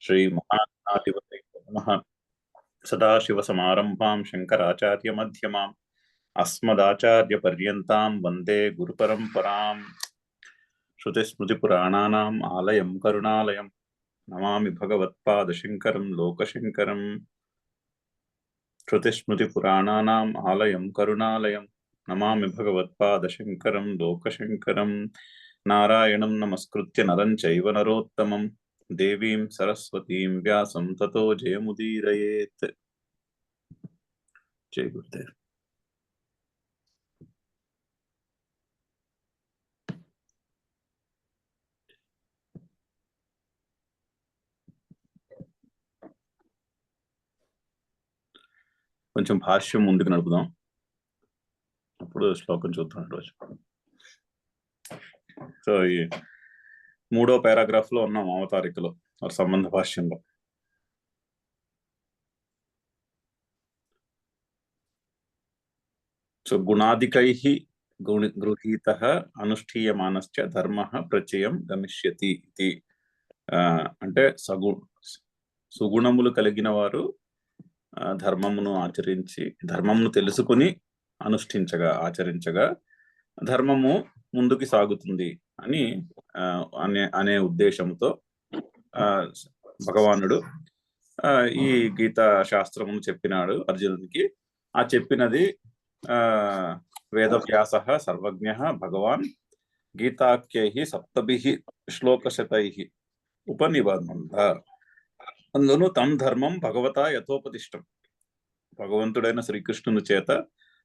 श्रीमहागणाधिपतये नमः। सदाशिवसमारम्भां शङ्कराचार्यमध्यमाम् अस्मदाचार्यपर्यन्तां वन्दे गुरुपरम्पराम्। श्रुतिस्मृतिपुराणानाम् आलयं करुणालयं नमामि भगवत्पादशङ्करं लोकशङ्करम्। श्रुतिस्मृतिपुराणानाम् आलयं करुणालयं नमामि भगवत्पादशङ्करं लोकशङ्करम्। नारायणं नमस्कृत्य नरं चैव नरोत्तमं देवीं सरस्वतीं व्यासं ततो जयमुदीरयेत्। जय गुरुदेव। కొంచెం భాష్యం ముందుకు నడుపుదాం, అప్పుడు శ్లోకం చూద్దాం ఈరోజు. సో ఈ 3వ పారాగ్రాఫ్ లో ఉన్నాం అవతారికలో, సంబంధ భాష్యంలో. సో గుణాదికైః గృహీతః అనుష్ఠీయమానశ్చ ధర్మః ప్రచయం గమిష్యతి ఇది. అంటే సుగుణములు కలిగిన వారు ధర్మమును ఆచరించి, ధర్మమును తెలుసుకుని ఆచరించగా ధర్మము ముందుకు సాగుతుంది అని అనే ఉద్దేశంతో భగవానుడు ఈ గీతా శాస్త్రమును చెప్పినాడు అర్జునునికి. ఆ చెప్పినది వేదవ్యాసః సర్వజ్ఞః భగవాన్ గీతాఖ్యైః సప్తభిః శ్లోకశతైః ఉపనిబంధ. అందును తం ధర్మం భగవతా యథోపదిష్టం. భగవంతుడైన శ్రీకృష్ణుని చేత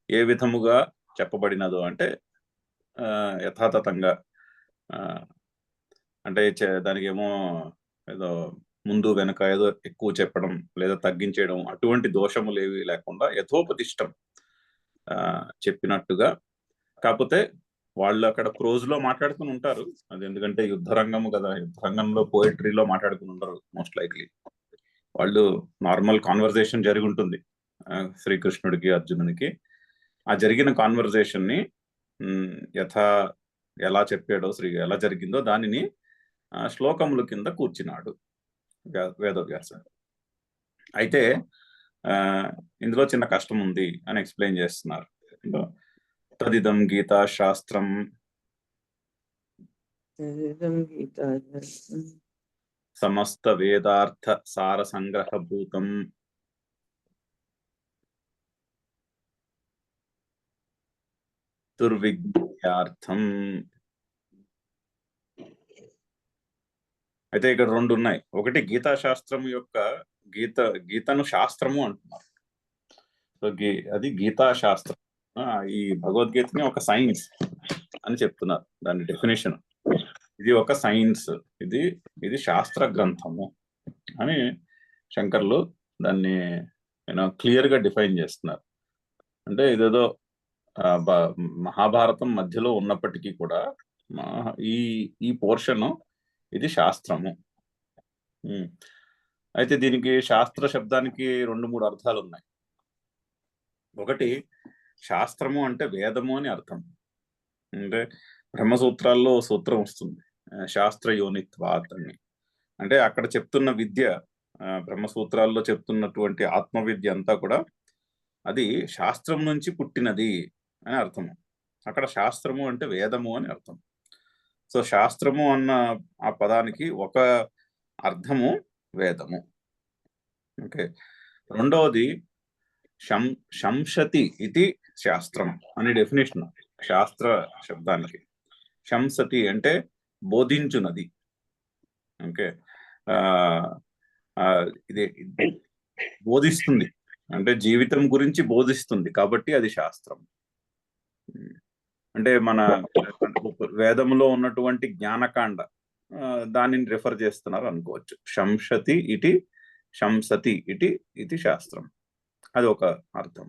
ఏ విధముగా చెప్పబడినదో అంటే యథాతథంగా, అంటే దానికి ఏమో ఏదో ముందు వెనక ఏదో ఎక్కువ చెప్పడం లేదా తగ్గించేయడం అటువంటి దోషములు ఏవి లేకుండా యథోపదిష్టం చెప్పినట్టుగా. కాకపోతే వాళ్ళు అక్కడ ప్రోజ్ లో మాట్లాడుకుని ఉంటారు, అది ఎందుకంటే యుద్ధరంగము కదా, యుద్ధరంగంలో పోయిటరీలో మాట్లాడుకుని ఉంటారు మోస్ట్ లైక్లీ. వాళ్ళు నార్మల్ కాన్వర్జేషన్ జరిగి ఉంటుంది శ్రీకృష్ణుడికి అర్జునునికి. ఆ జరిగిన కాన్వర్జేషన్ ని ఎలా చెప్పాడో ఎలా జరిగిందో దానిని శ్లోకముల కింద కూర్చున్నాడు వేదవ్యాసుడు. అయితే ఇందులో చిన్న కష్టం ఉంది అని ఎక్స్ప్లెయిన్ చేస్తున్నారు. తదిదం గీతా శాస్త్రం సమస్త వేదార్థ సార సంగ్రహభూతం దుర్విజ్ఞార్థం. అయితే ఇక్కడ రెండు ఉన్నాయి. ఒకటి గీతా శాస్త్రం యొక్క గీతను శాస్త్రము అంటున్నారు. సో అది గీతా శాస్త్రం. ఈ భగవద్గీతని ఒక సైన్స్ అని చెప్తున్నారు, దాని డెఫినేషన్. ఇది ఒక సైన్స్, ఇది శాస్త్ర గ్రంథము అని శంకర్లు దాన్ని క్లియర్ గా డిఫైన్ చేస్తున్నారు. అంటే ఇదేదో మహాభారతం మధ్యలో ఉన్నప్పటికీ కూడా ఈ పోర్షన్ ఇది శాస్త్రము. అయితే దీనికి శాస్త్ర శబ్దానికి 2-3 అర్థాలు ఉన్నాయి. ఒకటి, శాస్త్రము అంటే వేదము అని అర్థం. అంటే బ్రహ్మసూత్రాల్లో సూత్రం వస్తుంది శాస్త్ర యోనిత్వాత్ అని. అంటే అక్కడ చెప్తున్న విద్య, బ్రహ్మసూత్రాల్లో చెప్తున్నటువంటి ఆత్మ విద్య అంతా కూడా అది శాస్త్రం నుంచి పుట్టినది అని అర్థము. అక్కడ శాస్త్రము అంటే వేదము అని అర్థం. సో శాస్త్రము అన్న ఆ పదానికి ఒక అర్థము వేదము. ఓకే. రెండవది శంసతి ఇది శాస్త్రం అని డెఫినేషన్ శాస్త్ర శబ్దానికి. శంసతి అంటే బోధించున్నది. ఓకే. ఇది బోధిస్తుంది అంటే జీవితం గురించి బోధిస్తుంది, కాబట్టి అది శాస్త్రం. అంటే మన వేదంలో ఉన్నటువంటి జ్ఞానకాండ దానిని రిఫర్ చేస్తున్నారు అనుకోవచ్చు. శంసతి ఇటి శాస్త్రం, అది ఒక అర్థం.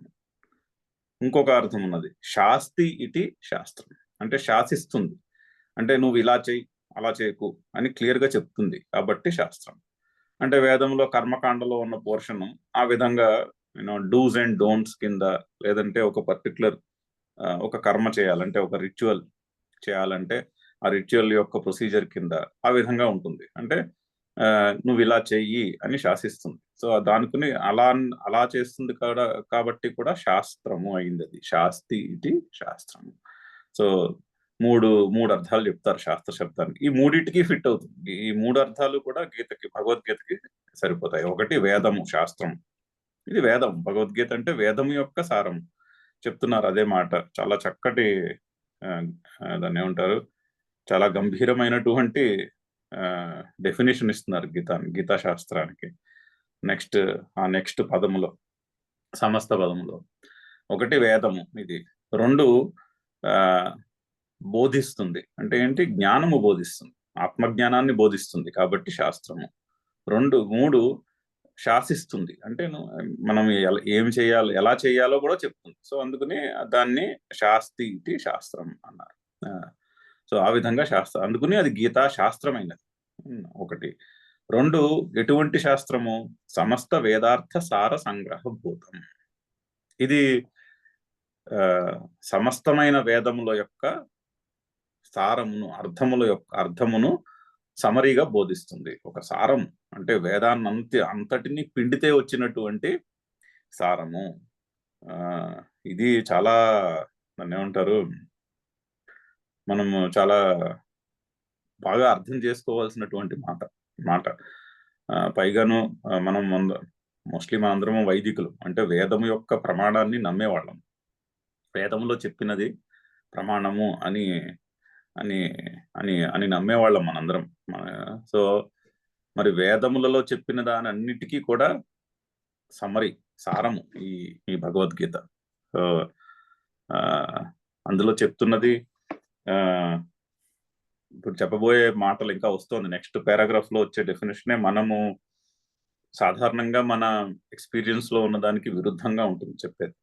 ఇంకొక అర్థం ఉన్నది, శాస్తి ఇటి శాస్త్రం, అంటే శాసిస్తుంది, అంటే నువ్వు ఇలా చేయి అలా చేయకు అని క్లియర్ గా చెప్తుంది, కాబట్టి శాస్త్రం. అంటే వేదంలో కర్మకాండలో ఉన్న పోర్షన్ ఆ విధంగా డూస్ అండ్ డోంట్స్ కింద, లేదంటే ఒక పర్టికులర్ ఒక కర్మ చేయాలంటే, ఒక రిచువల్ చేయాలంటే ఆ రిచువల్ యొక్క ప్రొసీజర్ కింద ఆ విధంగా ఉంటుంది. అంటే నువ్వు ఇలా చెయ్యి అని శాసిస్తుంది. సో దానికుని అలా చేస్తుంది కాబట్టి కూడా శాస్త్రము అయింది అది. శాస్తి ఇది శాస్త్రము. సో మూడు అర్థాలు చెప్తారు శాస్త్ర శబ్దానికి. ఈ మూడింటికి ఫిట్ అవుతుంది. ఈ మూడు అర్థాలు కూడా భగవద్గీతకి సరిపోతాయి. ఒకటి వేదము, శాస్త్రం. ఇది వేదం. భగవద్గీత అంటే వేదము యొక్క సారం చెప్తున్నారు. అదే మాట. చాలా చక్కటి దాన్ని ఏమంటారు, చాలా గంభీరమైనటువంటి డెఫినేషన్ ఇస్తున్నారు గీతా శాస్త్రానికి. నెక్స్ట్ పదములో, సమస్త పదములో ఒకటి వేదము, ఇది. రెండు బోధిస్తుంది. అంటే ఏంటి? జ్ఞానము బోధిస్తుంది, ఆత్మజ్ఞానాన్ని బోధిస్తుంది కాబట్టి శాస్త్రము. మూడు శాసిస్తుంది. అంటే మనం ఏం చేయాలో, ఎలా చేయాలో కూడా చెప్తుంది. సో అందుకని దాన్ని శాస్తి ఇది శాస్త్రం అన్నారు. సో ఆ విధంగా శాస్త్రం, అందుకని అది గీతా శాస్త్రమైనది. ఒకటి. రెండు, ఎటువంటి శాస్త్రము? సమస్త వేదార్థ సార సంగ్రహభూతం. ఇది సమస్తమైన వేదముల యొక్క సారమును, అర్థమును సమరీగా బోధిస్తుంది. ఒక సారం అంటే వేదాన్ని అంతటిని పిండితే వచ్చినటువంటి సారము. ఇది చాలా, దాన్ని ఏమంటారు, మనము చాలా బాగా అర్థం చేసుకోవాల్సినటువంటి మాట. పైగాను మనం మోస్ట్లీ మనందరము వైదికులు, అంటే వేదము యొక్క ప్రమాణాన్ని నమ్మేవాళ్ళం. వేదంలో చెప్పినది ప్రమాణము అని అని అని అని నమ్మేవాళ్ళం మనందరం. సో మరి వేదములలో చెప్పిన దాని అన్నిటికీ కూడా సారము ఈ భగవద్గీత. సో అందులో చెప్తున్నది, ఇప్పుడు చెప్పబోయే మాటలు ఇంకా వస్తుంది. నెక్స్ట్ పారాగ్రాఫ్ లో వచ్చే డెఫినేషనే మనము సాధారణంగా మన ఎక్స్పీరియన్స్ లో ఉన్నదానికి విరుద్ధంగా ఉంటుంది చెప్పేది.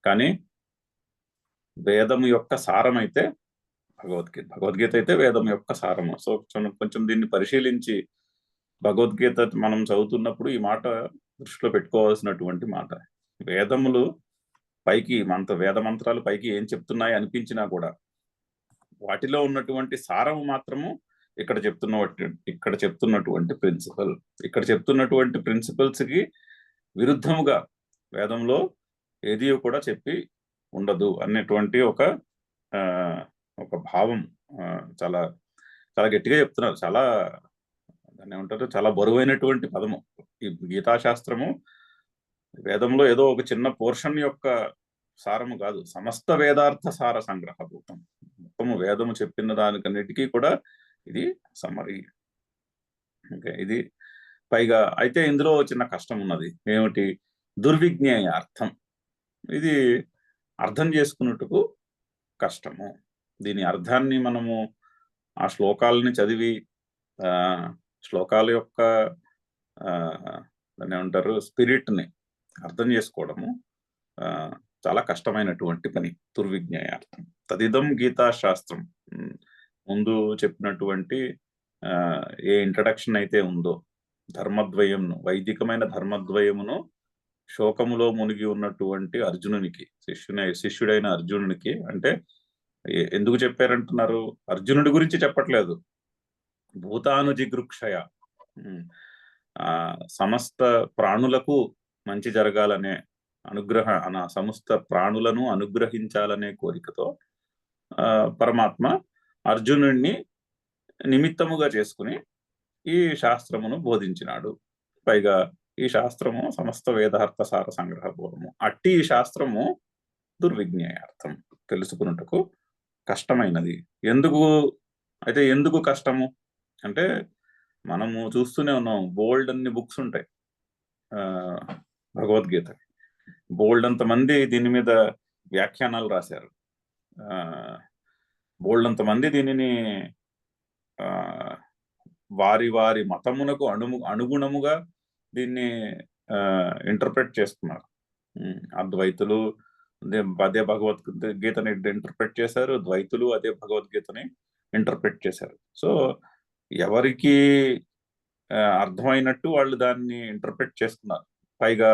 కానీ వేదము యొక్క సారం అయితే భగవద్గీత అయితే వేదం యొక్క సారము. సో కొంచెం దీన్ని పరిశీలించి భగవద్గీత మనం చదువుతున్నప్పుడు ఈ మాట దృష్టిలో పెట్టుకోవాల్సినటువంటి మాట. వేదములు పైకి వేద మంత్రాలు పైకి ఏం చెప్తున్నాయి అనిపించినా కూడా వాటిలో ఉన్నటువంటి సారము మాత్రము ఇక్కడ చెప్తున్నటువంటి ప్రిన్సిపల్స్ కి విరుద్ధముగా వేదంలో ఏది కూడా చెప్పి ఉండదు అనేటువంటి ఒక భావం చాలా చాలా గట్టిగా చెప్తున్నారు. దాన్ని ఏమంటారు, చాలా బరువైనటువంటి పదము. ఈ గీతాశాస్త్రము వేదంలో ఏదో ఒక చిన్న పోర్షన్ యొక్క సారము కాదు, సమస్త వేదార్థ సార సంగ్రహభూతం. మొత్తము వేదము చెప్పిన దానికన్నిటికీ కూడా ఇది సమరీ. ఓకే, ఇది పైగా అయితే ఇందులో చిన్న కష్టం ఉన్నది. ఏమిటి? దుర్విజ్ఞేయ అర్థం. ఇది అర్థం చేసుకున్నట్టుకు కష్టము. దీని అర్థాన్ని మనము ఆ శ్లోకాలని చదివి శ్లోకాల యొక్క దాన్ని ఏమంటారు, స్పిరిట్ని అర్థం చేసుకోవడము చాలా కష్టమైనటువంటి పని. దుర్విజ్ఞేయార్థం. తదిదం గీతాశాస్త్రం. ముందు చెప్పినటువంటి ఏ ఇంట్రడక్షన్ అయితే ఉందో ధర్మద్వయమును, వైదికమైన ధర్మద్వయమును శోకములో మునిగి ఉన్నటువంటి అర్జునునికి, శిష్యుడైన అర్జునునికి, అంటే ఎందుకు చెప్పారంటున్నారు? అర్జునుడి గురించి చెప్పట్లేదు. భూతానుజిగృక్షయ, సమస్త ప్రాణులకు మంచి జరగాలనే సమస్త ప్రాణులను అనుగ్రహించాలనే కోరికతో పరమాత్మ అర్జునుడిని నిమిత్తముగా చేసుకుని ఈ శాస్త్రమును బోధించినాడు. పైగా ఈ శాస్త్రము సమస్త వేదార్థ సార సంగ్రహపూర్వము. అట్టి ఈ శాస్త్రము దుర్విజ్ఞేయార్థం, తెలుసుకున్నట్టుకు కష్టమైనది. ఎందుకు కష్టము అంటే, మనము చూస్తూనే ఉన్నాం, బోల్డ్ అన్ని బుక్స్ ఉంటాయి భగవద్గీత. బోల్డ్ అంతమంది దీని మీద వ్యాఖ్యానాలు రాశారు. బోల్డ్ అంతమంది దీనిని వారి మతమునకు అనుగుణముగా దీన్ని ఇంటర్ప్రెట్ చేస్తున్నారు. అద్వైతులు అదే భగవద్గీతని ఇంటర్ప్రెట్ చేశారు, ద్వైతులు అదే భగవద్గీతని ఇంటర్ప్రెట్ చేశారు. సో ఎవరికి అర్థమైనట్టు వాళ్ళు దాన్ని ఇంటర్ప్రెట్ చేస్తున్నారు. పైగా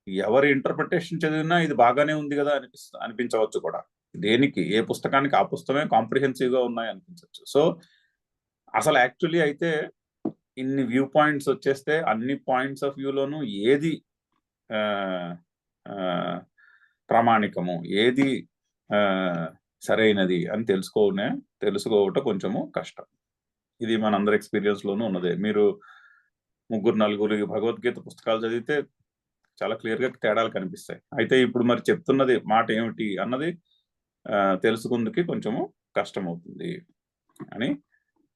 ఎవరి ఇంటర్ప్రిటేషన్ చదివినా ఇది బాగానే ఉంది కదా అనిపించవచ్చు కూడా. దేనికి, ఏ పుస్తకానికి ఆ పుస్తకమే కాంప్రిహెన్సివ్ గా ఉన్నాయి అనిపించవచ్చు. సో అసలు యాక్చువల్లీ అయితే ఇన్ని వ్యూ పాయింట్స్ వచ్చేస్తే అన్ని పాయింట్స్ ఆఫ్ వ్యూలోనూ ఏది ప్రామాణికము, ఏది సరైనది అని తెలుసుకోవటం కొంచెము కష్టం. ఇది మనందరి ఎక్స్పీరియన్స్ లోనూ ఉన్నదే. మీరు 3-4 భగవద్గీత పుస్తకాలు చదివితే చాలా క్లియర్ గా తేడాలు కనిపిస్తాయి. అయితే ఇప్పుడు మరి చెప్తున్నది మాట ఏమిటి అన్నది తెలుసుకుందుకి కొంచెము కష్టం అవుతుంది అని,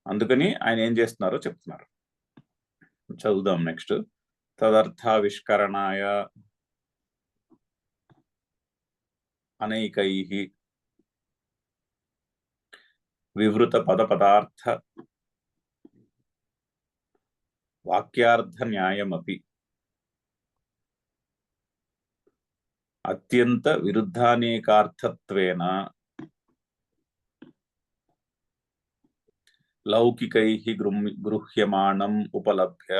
అందుకని ఆయన ఏం చేస్తున్నారో చెప్తున్నారు. చదువుదాం నెక్స్ట్. తదర్థావిష్కరణాయ అనైకైః వివృత పదార్థ వాక్యార్థ న్యాయమపి అత్యంత విరుద్ధానేకార్థత్వేన లౌకికైః గృహ్యమాణం ఉపలభ్య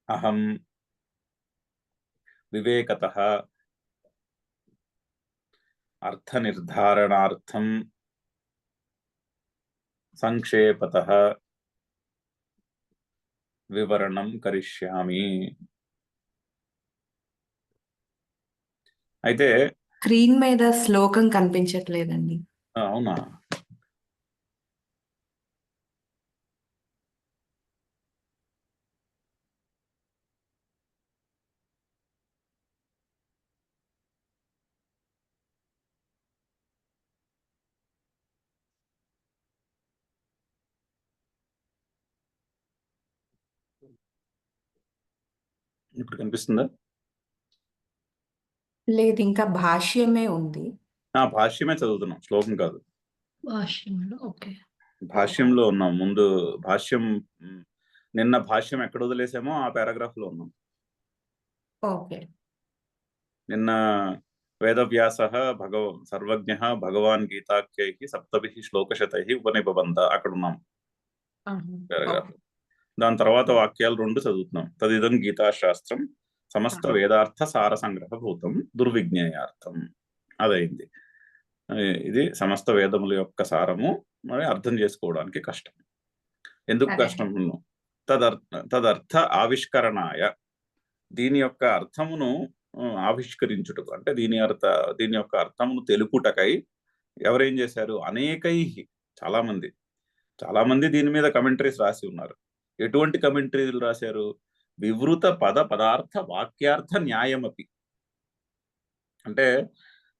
అహం వివేకతః అర్థనిర్ధారణార్థం సంక్షేపతః వివరణం కరిష్యామి. అయితే స్క్రీన్ మీద శ్లోకం కనిపించట్లేదండి. అవునా? ఇప్పుడు కనిపిస్తుందా? లేదు, ఇంకా భాష్యమే ఉంది. భాష్యమే చదువుతున్నాం, శ్లోకం కాదు. భాష్యంలో ఓకే. భాష్యంలో ఉన్నాం. ముందు భాష్యం, నిన్న భాష్యం ఎక్కడ వదిలేసామో ఆ పారాగ్రాఫ్ లో ఉన్నాం. ఓకే. నిన్న వేదవ్యాస సర్వజ్ఞ భగవాన్ గీతాఖ్యై సప్తభిః శ్లోకశతై ఉపనిబబంధ అక్కడ ఉన్నాం పారాగ్రాఫ్. దాని తర్వాత వాక్యాలు 2 చదువుతున్నాం. తదిదం గీతాశాస్త్రం సమస్త వేదార్థ సార సంగ్రహభూతం దుర్విజ్ఞేయార్థం. అదైంది. ఇది సమస్త వేదముల యొక్క సారము, మరి అర్థం చేసుకోవడానికి కష్టం. ఎందుకు కష్టం? తదర్థ ఆవిష్కరణాయ, దీని యొక్క అర్థమును ఆవిష్కరించుటకు, అంటే దీని యొక్క అర్థమును తెలుపుటకై ఎవరేం చేశారు? అనేకై, చాలా మంది దీని మీద కమెంటరీస్ రాసి ఉన్నారు. ఎటువంటి కమెంటరీలు రాశారు? వివృత పదార్థ వాక్యార్థ న్యాయమపి. అంటే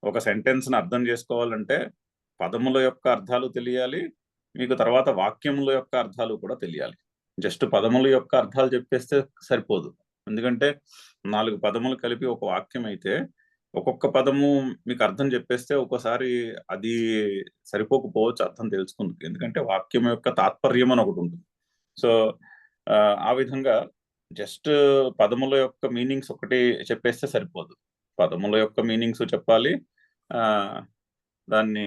ఒక సెంటెన్స్ ని అర్థం చేసుకోవాలంటే పదముల యొక్క అర్థాలు తెలియాలి, మీకు తర్వాత వాక్యముల యొక్క అర్థాలు కూడా తెలియాలి. జస్ట్ పదముల యొక్క అర్థాలు చెప్పేస్తే సరిపోదు. ఎందుకంటే 4 పదములు కలిపి ఒక వాక్యం అయితే ఒక్కొక్క పదము మీకు అర్థం చెప్పేస్తే ఒక్కోసారి అది సరిపోకపోవచ్చు అర్థం తెలుసుకుందుకు. ఎందుకంటే వాక్యం యొక్క తాత్పర్యం అని ఒకటి ఉంటుంది. సో ఆ విధంగా జస్ట్ పదముల యొక్క మీనింగ్స్ ఒకటి చెప్పేస్తే సరిపోదు. పదముల యొక్క మీనింగ్స్ చెప్పాలి, దాన్ని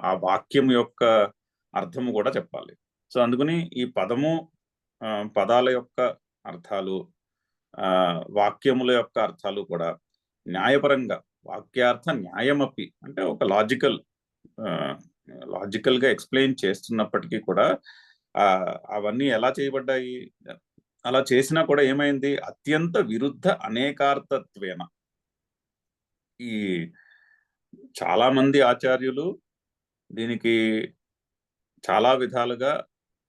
ఆ వాక్యం యొక్క అర్థము కూడా చెప్పాలి. సో అందుకని ఈ పదాల యొక్క అర్థాలు, వాక్యముల యొక్క అర్థాలు కూడా న్యాయపరంగా వాక్యార్థ న్యాయమపి అంటే ఒక లాజికల్ గా ఎక్స్ప్లెయిన్ చేస్తున్నప్పటికీ కూడా అవన్నీ ఎలా చేయబడ్డాయి? అలా చేసినా కూడా ఏమైంది? అత్యంత విరుద్ధ అనేకార్థత్వేన. ఈ చాలా మంది ఆచార్యులు దీనికి చాలా విధాలుగా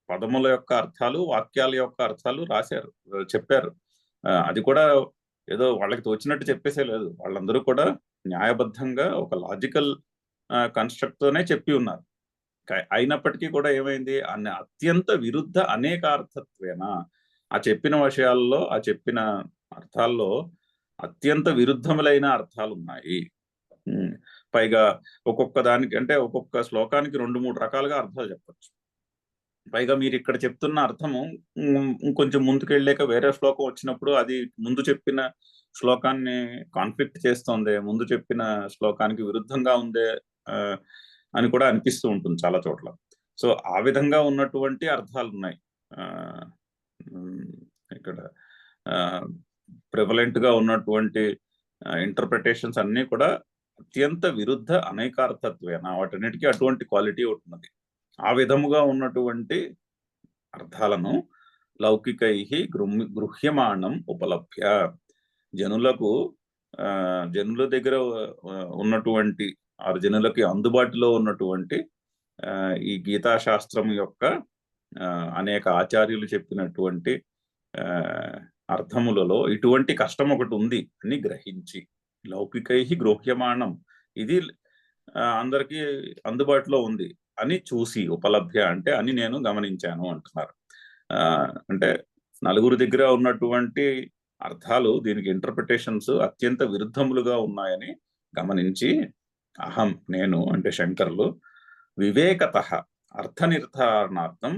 పదముల యొక్క అర్థాలు, వాక్యాల యొక్క అర్థాలు రాశారు, చెప్పారు. అది కూడా ఏదో వాళ్ళకి తోచినట్టు చెప్పేసే లేదు. వాళ్ళందరూ కూడా న్యాయబద్ధంగా ఒక లాజికల్ కన్స్ట్రక్ట్ తోనే చెప్పి ఉన్నారు. అయినప్పటికీ కూడా ఏమైంది? అత్యంత విరుద్ధ అనేకార్థత్వేన, ఆ చెప్పిన విషయాల్లో, ఆ చెప్పిన అర్థాల్లో అత్యంత విరుద్ధములైన అర్థాలు ఉన్నాయి. పైగా ఒక్కొక్క దానికి, అంటే ఒక్కొక్క శ్లోకానికి 2-3 రకాలుగా అర్థాలు చెప్పచ్చు. పైగా మీరు ఇక్కడ చెప్తున్న అర్థము ఇంకొంచెం ముందుకెళ్ళాక వేరే శ్లోకం వచ్చినప్పుడు అది ముందు చెప్పిన శ్లోకాన్ని కాన్ఫ్లిక్ట్ చేస్తోంది, ముందు చెప్పిన శ్లోకానికి విరుద్ధంగా ఉందే అని కూడా అనిపిస్తూ ఉంటుంది చాలా చోట్ల. సో ఆ విధంగా ఉన్నటువంటి అర్థాలు ఉన్నాయి. ఇక్కడ ప్రివలెంట్ గా ఉన్నటువంటి ఇంటర్ప్రిటేషన్స్ అన్నీ కూడా అత్యంత విరుద్ధ అనేకార్థత్వేన, వాటన్నిటికీ అటువంటి క్వాలిటీ ఉన్నది. ఆ విధముగా ఉన్నటువంటి అర్థాలను లౌకికై గృహ్యమాణం ఉపలభ్య, జనులకు జనుల దగ్గర ఉన్నటువంటి ఆ జనులకి అందుబాటులో ఉన్నటువంటి ఈ గీతాశాస్త్రం యొక్క అనేక ఆచార్యులు చెప్పినటువంటి అర్థములలో ఇటువంటి కష్టం ఒకటి ఉంది అని గ్రహించి, లౌకికై గృహ్యమాణం, ఇది అందరికీ అందుబాటులో ఉంది అని చూసి, ఉపలభ్య అంటే అని నేను గమనించాను అంటున్నారు. అంటే నలుగురు దగ్గర ఉన్నటువంటి అర్థాలు, దీనికి ఇంటర్ప్రిటేషన్స్ అత్యంత విరుద్ధములుగా ఉన్నాయని గమనించి, అహం నేను అంటే శంకరులు వివేకత అర్థ నిర్ధారణార్థం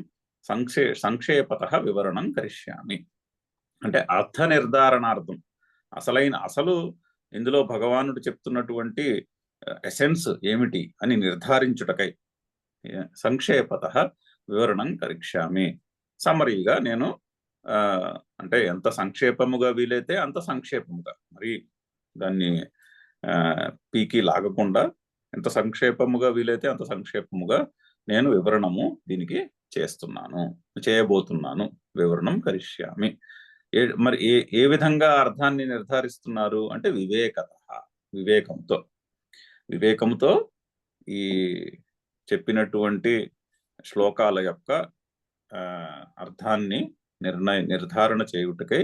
సంక్షేపత వివరణం కరిష్యామి. అంటే అర్థ నిర్ధారణార్థం, అసలు ఇందులో భగవానుడు చెప్తున్నటువంటి ఎసెన్స్ ఏమిటి అని నిర్ధారించుటకై సంక్షేపత వివరణం కరిష్యామి, సమరీగా నేను అంటే ఎంత సంక్షేపముగా వీలైతే అంత సంక్షేపముగా, మరి దాన్ని పీకి లాగకుండా ఎంత సంక్షేపముగా వీలైతే అంత సంక్షేపముగా నేను వివరణము దీనికి చేయబోతున్నాను. వివరణం కరిష్యామి. మరి ఏ విధంగా అర్థాన్ని నిర్ధారిస్తున్నారు అంటే వివేకంతో ఈ చెప్పినటువంటి శ్లోకాల యొక్క అర్థాన్ని నిర్ధారణ చేయుటకై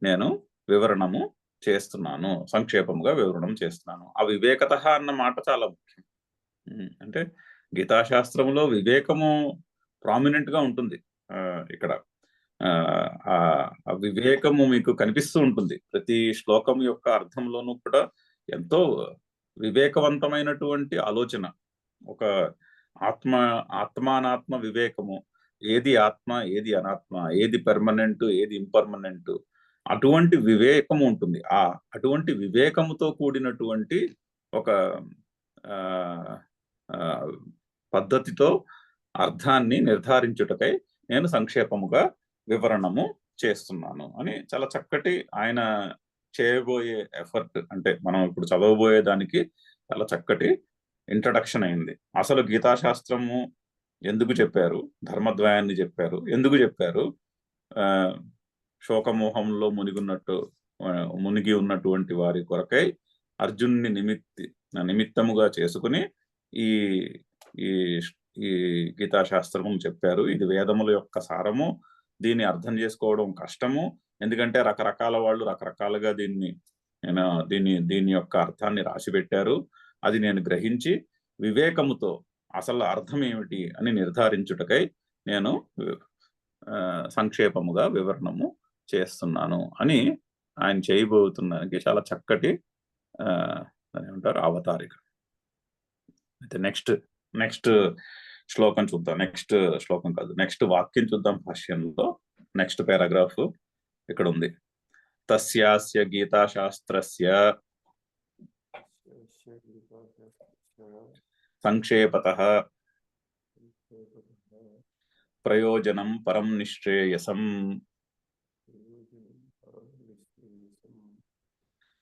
నేను వివరణము చేస్తున్నాను, సంక్షేపముగా వివరణం చేస్తున్నాను. ఆ వివేకత అన్న మాట చాలా ముఖ్యం. అంటే గీతాశాస్త్రంలో వివేకము ప్రామినెంట్ గా ఉంటుంది. ఇక్కడ ఆ వివేకము మీకు కనిపిస్తూ ఉంటుంది. ప్రతి శ్లోకం యొక్క అర్థంలోనూ కూడా ఎంతో వివేకవంతమైనటువంటి ఆలోచన, ఒక ఆత్మానాత్మ వివేకము, ఏది ఆత్మ ఏది అనాత్మ, ఏది పెర్మనెంట్ ఏది ఇంపర్మనెంట్, అటువంటి వివేకము ఉంటుంది. అటువంటి వివేకముతో కూడినటువంటి ఒక పద్ధతితో అర్థాన్ని నిర్ధారించుటకై నేను సంక్షేపముగా వివరణము చేస్తున్నాను అని చాలా చక్కటి ఆయన చేయబోయే ఎఫర్ట్, అంటే మనం ఇప్పుడు చదవబోయే దానికి చాలా చక్కటి ఇంట్రడక్షన్ అయింది. అసలు గీతాశాస్త్రము ఎందుకు చెప్పారు, ధర్మద్వయాన్ని చెప్పారు, ఎందుకు చెప్పారు, శోకమోహంలో మునిగి ఉన్నటువంటి వారి కొరకై అర్జున్ని నిమిత్తముగా చేసుకుని ఈ ఈ గీతాశాస్త్రము చెప్పారు. ఇది వేదముల యొక్క సారము, దీన్ని అర్థం చేసుకోవడం కష్టము, ఎందుకంటే రకరకాల వాళ్ళు రకరకాలుగా దీని యొక్క అర్థాన్ని రాసిపెట్టారు. అది నేను గ్రహించి వివేకముతో అసలు అర్థం ఏమిటి అని నిర్ధారించుటకై నేను సంక్షేపముగా వివరణము చేస్తున్నాను అని ఆయన చేయబోతున్నానికి చాలా చక్కటి ఏమంటారు అవతారిక. అయితే నెక్స్ట్ శ్లోకం చూద్దాం. నెక్స్ట్ వాక్యం చూద్దాం భాష్యంలో. నెక్స్ట్ పారాగ్రాఫ్ ఇక్కడ ఉంది. తస్యాస్య గీతాశాస్త్రస్య సంక్షేపతః ప్రయోజనం పరం నిశ్రేయసం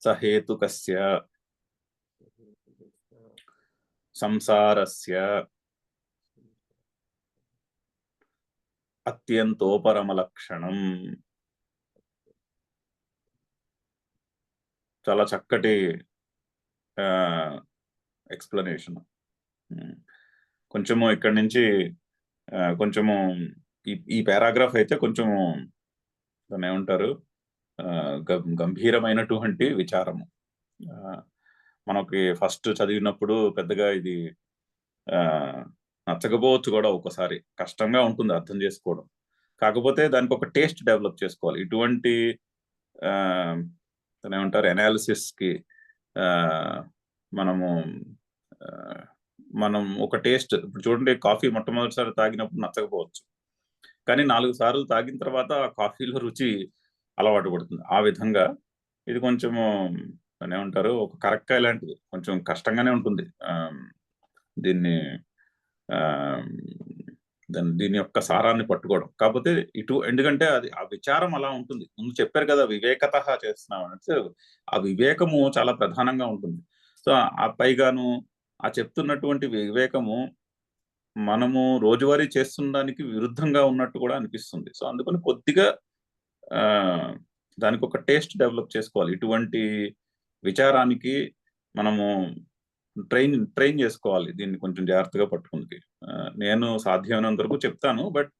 సహేతుకస్య సంసారస్య అత్యంతోపరమలక్షణం. చాలా చక్కటి ఎక్స్ప్లెనేషన్. కొంచెము ఇక్కడి నుంచి కొంచెము ఈ పారాగ్రాఫ్ అయితే కొంచెము దాన్ని ఏమంటారు, గంభీరమైనటువంటి విచారము. మనకి ఫస్ట్ చదివినప్పుడు పెద్దగా ఇది నచ్చకపోవచ్చు కూడా, ఒక్కసారి కష్టంగా ఉంటుంది అర్థం చేసుకోవడం. కాకపోతే దానికి ఒక టేస్ట్ డెవలప్ చేసుకోవాలి. ఇటువంటి దాన్ని ఏమంటారు అనాలిసిస్ కి మనం ఒక టేస్ట్, ఇప్పుడు చూడండి, కాఫీ మొట్టమొదటిసారి తాగినప్పుడు నచ్చకపోవచ్చు, కానీ 4 సార్లు తాగిన తర్వాత ఆ కాఫీలో రుచి అలవాటు పడుతుంది. ఆ విధంగా ఇది కొంచెము దాన్ని ఏమంటారు ఒక కరక్కాయ లాంటిది, కొంచెం కష్టంగానే ఉంటుంది దీని యొక్క సారాన్ని పట్టుకోవడం. కాకపోతే ఎందుకంటే అది ఆ విచారం అలా ఉంటుంది. ముందు చెప్పారు కదా వివేకత చేస్తున్నాం అంటే, ఆ వివేకము చాలా ప్రధానంగా ఉంటుంది. సో ఆ పైగాను ఆ చెప్తున్నటువంటి వివేకము మనము రోజువారీ చేస్తున్న దానికి విరుద్ధంగా ఉన్నట్టు కూడా అనిపిస్తుంది. సో అందుకని కొద్దిగా ఆ దానికి ఒక టేస్ట్ డెవలప్ చేసుకోవాలి. ఇటువంటి విచారానికి మనము ట్రైన్ చేసుకోవాలి. దీన్ని కొంచెం జాగ్రత్తగా పట్టుకుంది. నేను సాధ్యమైనంత వరకు చెప్తాను, బట్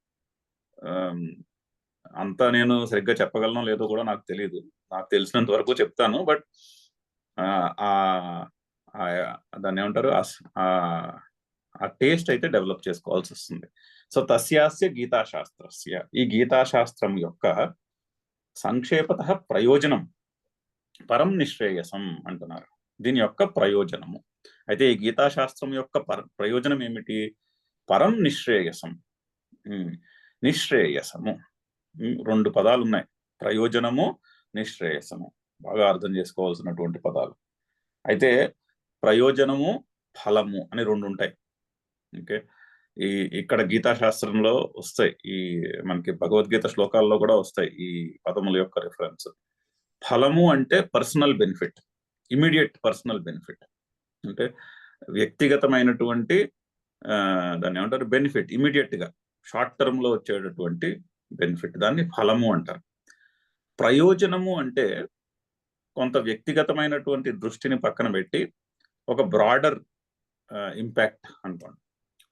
అంతా నేను సరిగ్గా చెప్పగలనో లేదో కూడా నాకు తెలియదు. నాకు తెలిసినంత వరకు చెప్తాను, బట్ దాన్ని ఏమంటారు, ఆ టేస్ట్ అయితే డెవలప్ చేసుకోవాల్సి వస్తుంది. సో తస్యాస్య గీతాశాస్త్రస్య, ఈ గీతాశాస్త్రం యొక్క సంక్షేపత ప్రయోజనం పరం నిశ్రేయసం అంటున్నారు. దీని యొక్క ప్రయోజనము అయితే ఈ గీతాశాస్త్రం యొక్క ప్రయోజనం ఏమిటి? పరం నిశ్రేయసం. నిశ్రేయసము, రెండు పదాలు ఉన్నాయి, ప్రయోజనము, నిశ్రేయసము. బాగా అర్థం చేసుకోవాల్సినటువంటి పదాలు. అయితే ప్రయోజనము, ఫలము అని రెండు ఉంటాయి. ఓకే, ఇక్కడ గీతాశాస్త్రంలో వస్తాయి, ఈ మనకి భగవద్గీత శ్లోకాల్లో కూడా వస్తాయి ఈ పదముల యొక్క రిఫరెన్స్. ఫలము అంటే personal benefit, immediate personal benefit, అంటే వ్యక్తిగతమైనటువంటి దాన్ని ఏమంటారు, బెనిఫిట్, ఇమీడియట్ గా షార్ట్ టర్మ్ లో వచ్చేటటువంటి బెనిఫిట్, దాన్ని ఫలము అంటారు. ప్రయోజనము అంటే కొంత వ్యక్తిగతమైనటువంటి దృష్టిని పక్కన పెట్టి ఒక బ్రాడర్ ఇంపాక్ట్ అనుకోండి.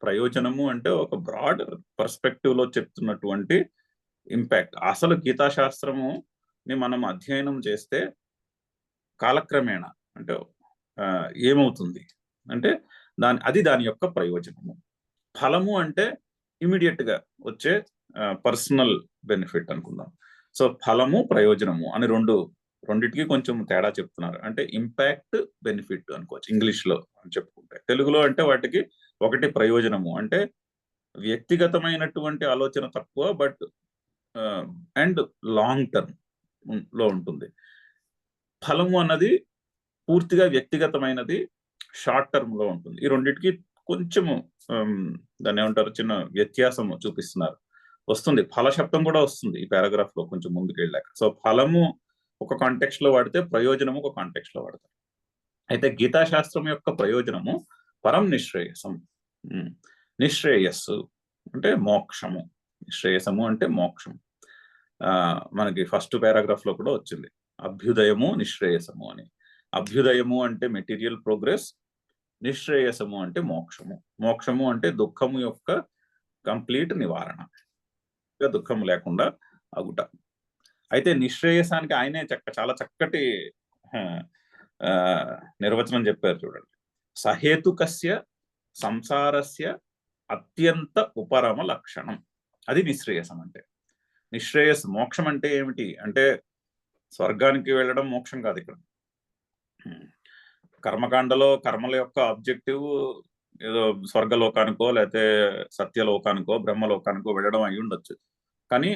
ప్రయోజనము అంటే ఒక బ్రాడర్ పర్స్పెక్టివ్ లో చెప్తున్నటువంటి ఇంపాక్ట్. అసలు గీతాశాస్త్రము ని మనం అధ్యయనం చేస్తే కాలక్రమేణా అంటే ఏమవుతుంది అంటే దాని యొక్క ప్రయోజనము. ఫలము అంటే ఇమీడియట్ గా వచ్చే పర్సనల్ బెనిఫిట్ అనుకుందాం. సో ఫలము, ప్రయోజనము అని రెండిటికి కొంచెం తేడా చెప్తున్నారు. అంటే ఇంపాక్ట్, బెనిఫిట్ అనుకోవచ్చు ఇంగ్లీష్ లో చెప్పుకుంటే. తెలుగులో అంటే వాటికి ఒకటి ప్రయోజనము అంటే వ్యక్తిగతమైనటువంటి ఆలోచన తక్కువ, బట్ అండ్ లాంగ్ టర్మ్ లో ఉంటుంది. ఫలము అన్నది పూర్తిగా వ్యక్తిగతమైనది, షార్ట్ టర్మ్ లో ఉంటుంది. ఈ రెండింటికి కొంచెము దాన్ని ఏమంటారు, చిన్న వ్యత్యాసము చూపిస్తున్నారు. వస్తుంది, ఫల శబ్దం కూడా వస్తుంది ఈ పారాగ్రాఫ్ లో కొంచెం ముందుకు వెళ్ళాక. సో ఫలము ఒక కాంటెక్స్ట్ లో వాడితే, ప్రయోజనము ఒక కాంటెక్స్ట్ లో వాడతారు. అయితే గీతాశాస్త్రం యొక్క ప్రయోజనము పరం నిశ్రేయసం. నిశ్రేయస్సు అంటే మోక్షము, నిశ్రేయసము అంటే మోక్షం. మనకి ఫస్ట్ పారాగ్రాఫ్ లో కూడా వచ్చింది అభ్యుదయము, నిశ్రేయసము అని. అభ్యుదయము అంటే మెటీరియల్ ప్రోగ్రెస్, నిశ్రేయసము అంటే మోక్షము. మోక్షము అంటే దుఃఖము యొక్క కంప్లీట్ నివారణ, దుఃఖము లేకుండా అగుట. అయితే నిశ్రేయసానికి ఆయనే చాలా చక్కటి నిర్వచనం చెప్పారు చూడండి. సహేతుకస్య సంసారస్య అత్యంత ఉపరమ లక్షణం, అది నిశ్రేయసం అంటే. మోక్షం అంటే ఏమిటి అంటే స్వర్గానికి వెళ్ళడం మోక్షం కాదు. ఇక్కడ కర్మకాండలో కర్మల యొక్క ఆబ్జెక్టివ్ ఏదో స్వర్గలోకానికో లేకపోతే సత్యలోకానికో బ్రహ్మలోకానికో వెళ్ళడం అయి ఉండొచ్చు. కానీ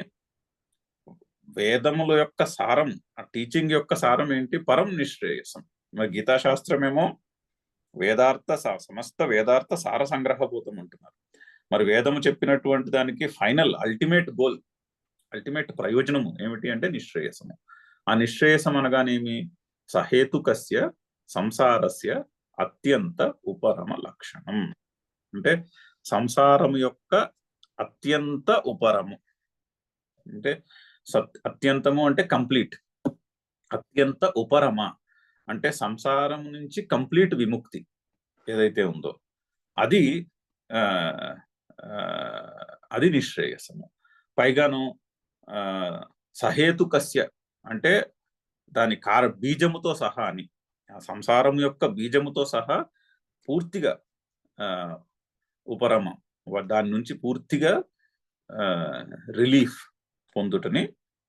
వేదముల యొక్క సారం, ఆ టీచింగ్ యొక్క సారం ఏంటి? పరం నిశ్రేయసం. మరి గీతాశాస్త్రమేమో సమస్త వేదార్థ సార సంగ్రహభూతం అంటున్నారు. మరి వేదము చెప్పినటువంటి దానికి ఫైనల్ అల్టిమేట్ గోల్, అల్టిమేట్ ప్రయోజనము ఏమిటి అంటే నిశ్రేయసము. ఆ నిశ్రేయసం అనగానేమి? సహేతుకస్య సంసారస్య అత్యంత ఉపరమ లక్షణం. అంటే సంసారం యొక్క అత్యంత ఉపరము అంటే అత్యంతము అంటే కంప్లీట్, అత్యంత ఉపరమ అంటే సంసారం నుంచి కంప్లీట్ విముక్తి ఏదైతే ఉందో అది అది నిశ్రేయసము. పైగాను సహేతుకస్య అంటే దాని బీజముతో సహా అని, సంసారం యొక్క బీజముతో సహా పూర్తిగా ఉపరమ, దాని నుంచి పూర్తిగా రిలీఫ్ పొందుటని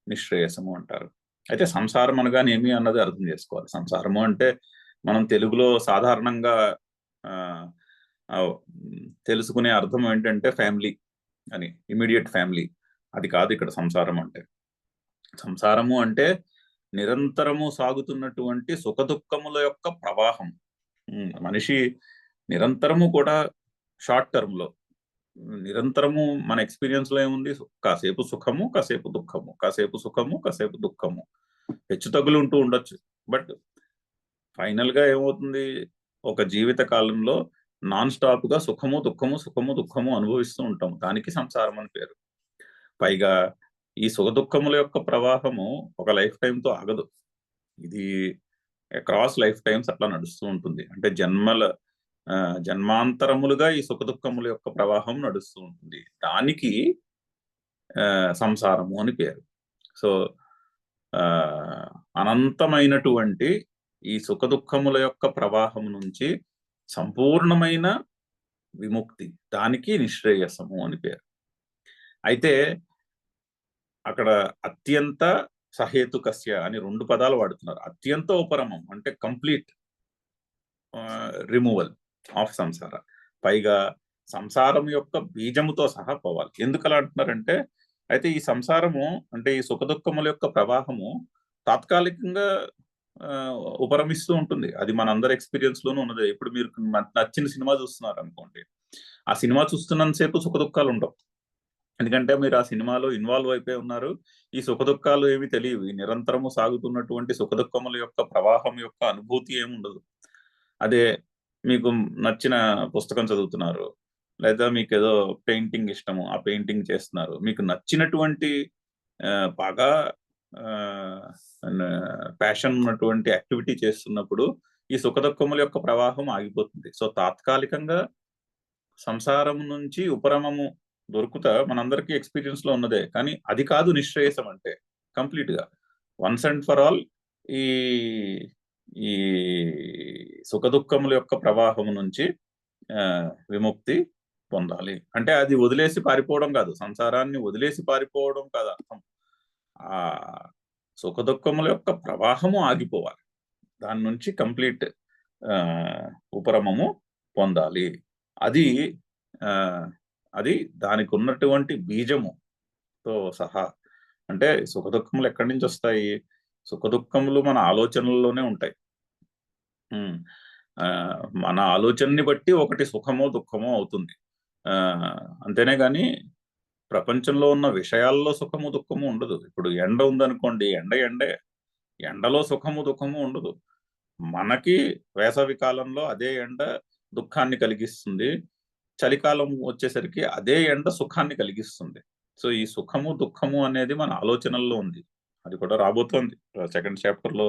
నిశ్రేయసము అంటారు. అయితే సంసారం అనగానే ఏమి అన్నది అర్థం చేసుకోవాలి. సంసారము అంటే మనం తెలుగులో సాధారణంగా తెలుసుకునే అర్థం ఏంటంటే ఫ్యామిలీ అని, ఇమీడియట్ ఫ్యామిలీ. అది కాదు ఇక్కడ సంసారం అంటే. సంసారము అంటే నిరంతరము సాగుతున్నటువంటి సుఖదుఖముల యొక్క ప్రవాహం. మనిషి నిరంతరము కూడా షార్ట్ టర్మ్ లో నిరంతరము మన ఎక్స్పీరియన్స్ లో ఏముంది? కాసేపు సుఖము, కాసేపు దుఃఖము, కాసేపు సుఖము, కాసేపు దుఃఖము, హెచ్చు తగ్గులు ఉంటూ ఉండొచ్చు. బట్ ఫైనల్ గా ఏమవుతుంది, ఒక జీవిత కాలంలో నాన్ స్టాప్ గా సుఖము దుఃఖము సుఖము దుఃఖము అనుభవిస్తూ ఉంటాం. దానికి సంసారం అని పేరు. పైగా ఈ సుఖ దుఃఖముల యొక్క ప్రవాహము ఒక లైఫ్ టైం తో ఆగదు. ఇది అక్రాస్ లైఫ్ టైమ్స్ అట్లా నడుస్తూ ఉంటుంది. అంటే జన్మాంతరములుగా ఈ సుఖ దుఃఖముల యొక్క ప్రవాహం నడుస్తూ ఉంటుంది. దానికి సంసారము అని పేరు. సో అనంతమైనటువంటి ఈ సుఖ దుఃఖముల యొక్క ప్రవాహం నుంచి సంపూర్ణమైన విముక్తి, దానికి నిశ్రేయసము అని పేరు. అయితే అక్కడ అత్యంత సహేతుకస్య అని 2 పదాలు వాడుతున్నారు. అత్యంత ఉపరమం అంటే కంప్లీట్ రిమూవల్ ఆఫ్ సంసార. పైగా సంసారం యొక్క బీజముతో సహా పోవాలి. ఎందుకు అలా అంటున్నారంటే, అయితే ఈ సంసారము అంటే ఈ సుఖ దుఃఖముల యొక్క ప్రవాహము తాత్కాలికంగా ఉపరమిస్తూ ఉంటుంది. అది మనందరి ఎక్స్పీరియన్స్ లోనూ ఉన్నది. ఇప్పుడు మీరు నచ్చిన సినిమా చూస్తున్నారు అనుకోండి, ఆ సినిమా చూస్తున్నంతసేపు సుఖ దుఃఖాలు ఉండవు. ఎందుకంటే మీరు ఆ సినిమాలో ఇన్వాల్వ్ అయిపోయి ఉన్నారు. ఈ సుఖ దుఃఖాలు ఏమి తెలియవు. ఈ నిరంతరము సాగుతున్నటువంటి సుఖ దుఃఖముల యొక్క ప్రవాహం యొక్క అనుభూతి ఏమి ఉండదు. అదే మీకు నచ్చిన పుస్తకం చదువుతున్నారు, లేదా మీకు ఏదో పెయింటింగ్ ఇష్టము, ఆ పెయింటింగ్ చేస్తున్నారు, మీకు నచ్చినటువంటి బాగా ప్యాషన్ ఉన్నటువంటి యాక్టివిటీ చేస్తున్నప్పుడు ఈ సుఖ దుఃఖముల యొక్క ప్రవాహం ఆగిపోతుంది. సో తాత్కాలికంగా సంసారం నుంచి ఉపరమము దొరుకుతా మనందరికీ ఎక్స్పీరియన్స్ లో ఉన్నదే. కానీ అది కాదు నిశ్రేయసం అంటే. కంప్లీట్ గా వన్స్ అండ్ ఫర్ ఆల్ ఈ ఈ సుఖ దుఃఖముల యొక్క ప్రవాహం నుంచి విముక్తి పొందాలి. అంటే అది వదిలేసి పారిపోవడం కాదు, సంసారాన్ని వదిలేసి పారిపోవడం కాదు అర్థం. ఆ సుఖ దుఃఖముల యొక్క ప్రవాహము ఆగిపోవాలి, దాని నుంచి కంప్లీట్ ఉపరమము పొందాలి. అది అది దానికి ఉన్నటువంటి బీజముతో సహా. అంటే సుఖ దుఃఖములు ఎక్కడి నుంచి వస్తాయి? సుఖ దుఃఖములు మన ఆలోచనల్లోనే ఉంటాయి. మన ఆలోచనని బట్టి ఒకటి సుఖమో దుఃఖమో అవుతుంది. అంతేనే గాని ప్రపంచంలో ఉన్న విషయాల్లో సుఖము దుఃఖము ఉండదు. ఇప్పుడు ఎండ ఉందనుకోండి, ఎండే, ఎండలో సుఖము దుఃఖము ఉండదు. మనకి వేసవి కాలంలో అదే ఎండ దుఃఖాన్ని కలిగిస్తుంది, చలికాలం వచ్చేసరికి అదే ఎండ సుఖాన్ని కలిగిస్తుంది. సో ఈ సుఖము దుఃఖము అనేది మన ఆలోచనల్లో ఉంది. అది కూడా రాబోతోంది. సెకండ్ చాప్టర్ లో